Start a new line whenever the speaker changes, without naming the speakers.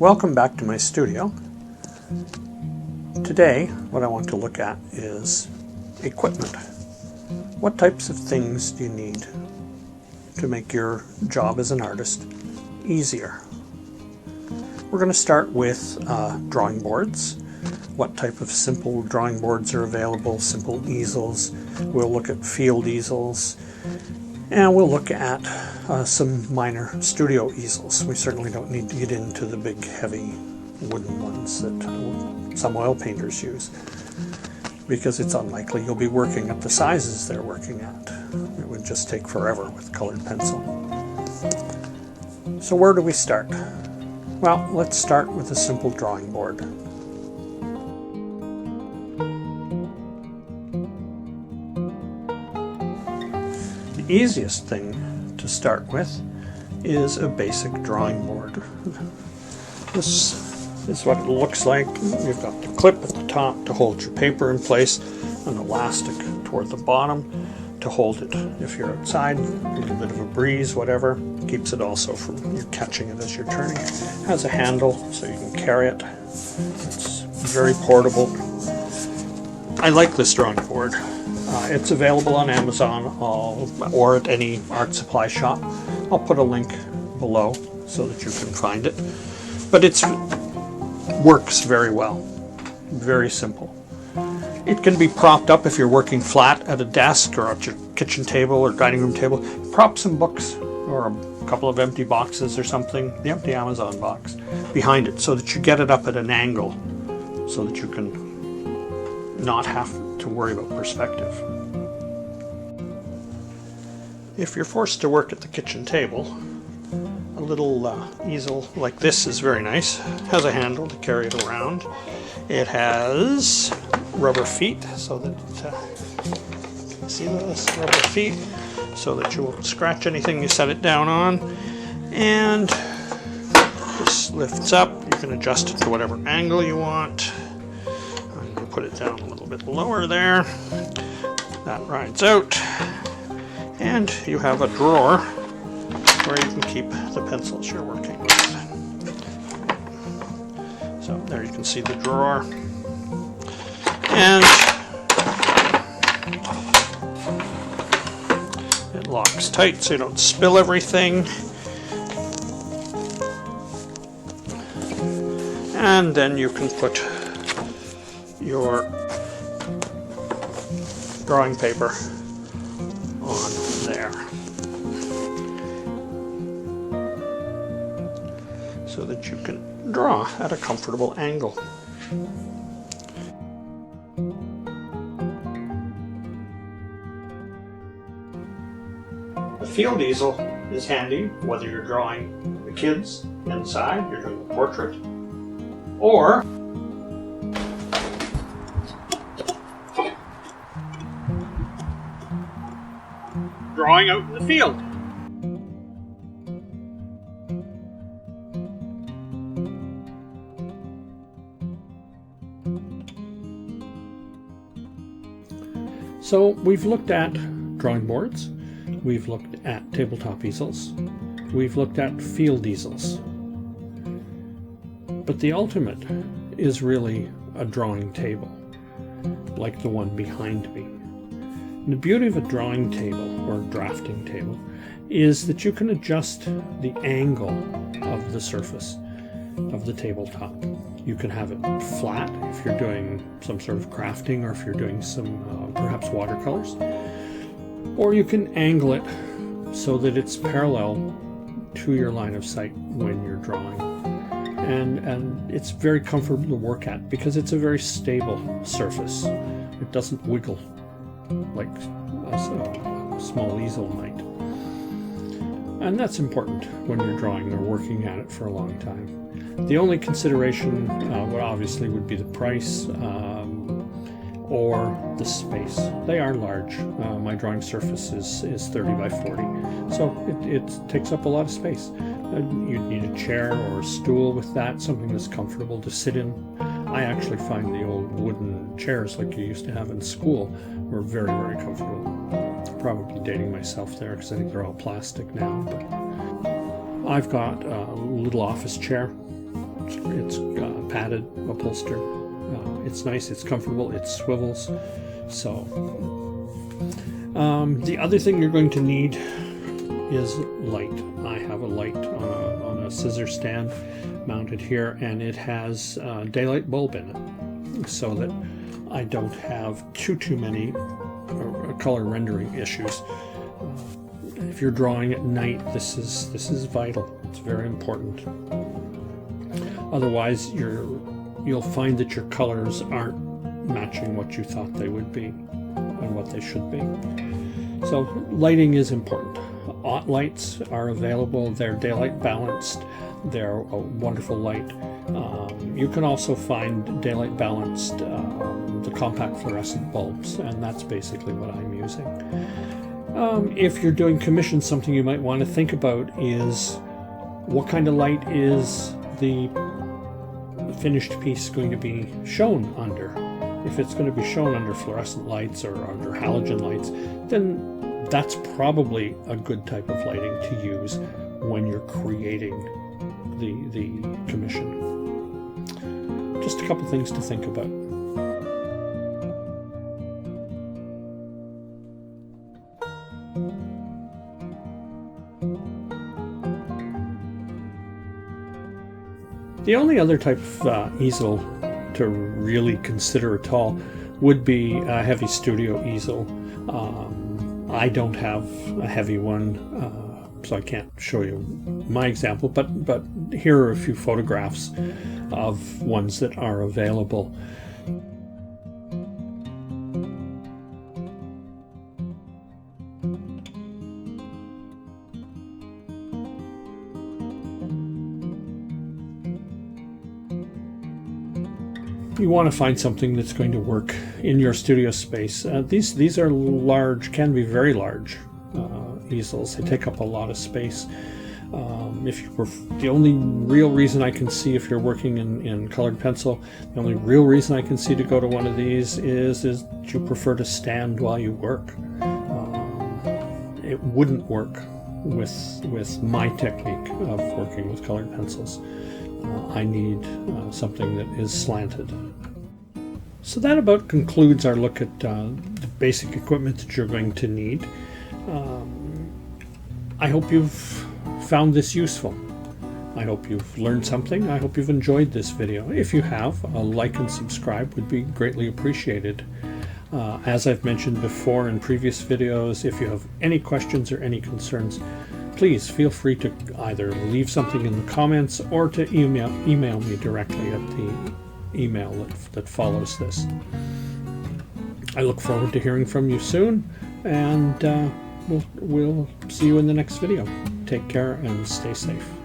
Welcome back to my studio. Today, what I want to look at is equipment. What types of things do you need to make your job as an artist easier? We're going to start with drawing boards. What type of simple drawing boards are available, simple easels. We'll look at field easels. And we'll look at some minor studio easels. We certainly don't need to get into the big, heavy wooden ones that some oil painters use, because it's unlikely you'll be working at the sizes they're working at. It would just take forever with colored pencil. So where do we start? Well, let's start with a simple drawing board. The easiest thing to start with is a basic drawing board. This is what it looks like. You've got the clip at the top to hold your paper in place, an elastic toward the bottom to hold it if you're outside, a little bit of a breeze, whatever. Keeps it also from you catching it as you're turning. It has a handle so you can carry it. It's very portable. I like this drawing board. It's available on Amazon or at any art supply shop. I'll put a link below so that you can find it. But it works very well. Very simple. It can be propped up if you're working flat at a desk or at your kitchen table or dining room table. Prop some books or a couple of empty boxes or something, the empty Amazon box, behind it so that you get it up at an angle so that you can not have to worry about perspective. If you're forced to work at the kitchen table, a little easel like this is very nice. It has a handle to carry it around. It has rubber feet so that see those rubber feet so that you won't scratch anything you set it down on. And this lifts up. You can adjust it to whatever angle you want. I'm going to put it down a little bit lower there. That rides out. And you have a drawer where you can keep the pencils you're working with. So there you can see the drawer. And it locks tight so you don't spill everything. And then you can put your drawing paper on there so that you can draw at a comfortable angle. The field easel is handy whether you're drawing the kids inside, you're doing a portrait, or drawing out in the field. So we've looked at drawing boards, we've looked at tabletop easels, we've looked at field easels. But the ultimate is really a drawing table, like the one behind me. The beauty of a drawing table or drafting table is that you can adjust the angle of the surface of the tabletop. You can have it flat if you're doing some sort of crafting or if you're doing some perhaps watercolors, or you can angle it so that it's parallel to your line of sight when you're drawing. And it's very comfortable to work at because it's a very stable surface. It doesn't wiggle like a small easel might. And that's important when you're drawing or working at it for a long time. The only consideration obviously would be the price or the space. They are large. My drawing surface is 30 by 40, so it takes up a lot of space. You'd need a chair or a stool with that, something that's comfortable to sit in. I actually find the old wooden chairs like you used to have in school were very, very comfortable. Probably dating myself there because I think they're all plastic now. But I've got a little office chair It's padded, upholstered. It's nice, it's comfortable, it swivels. So the other thing you're going to need is light. I have a light on a scissor stand mounted here, and it has a daylight bulb in it, so that I don't have too many color rendering issues. If you're drawing at night, this is vital. It's very important. Otherwise, you'll find that your colors aren't matching what you thought they would be and what they should be. So lighting is important. Aught lights are available. They're daylight balanced. They're a wonderful light. You can also find daylight balanced the compact fluorescent bulbs, and that's basically what I'm using. If you're doing commissions, something you might want to think about is what kind of light is the finished piece going to be shown under. If it's going to be shown under fluorescent lights or under halogen lights, then that's probably a good type of lighting to use when you're creating the commission. Just a couple things to think about. The only other type of easel to really consider at all would be a heavy studio easel. I don't have a heavy one, so I can't show you my example, but here are a few photographs of ones that are available. You want to find something that's going to work in your studio space. These are large, can be very large easels. They take up a lot of space. The only real reason I can see, if you're working in colored pencil, the only real reason I can see to go to one of these is you prefer to stand while you work. It wouldn't work with my technique of working with colored pencils. I need something that is slanted. So that about concludes our look at the basic equipment that you're going to need. I hope you've found this useful. I hope you've learned something. I hope you've enjoyed this video. If you have, a like and subscribe would be greatly appreciated. As I've mentioned before in previous videos, if you have any questions or any concerns, please feel free to either leave something in the comments or to email me directly at the email that follows this. I look forward to hearing from you soon, and we'll see you in the next video. Take care and stay safe.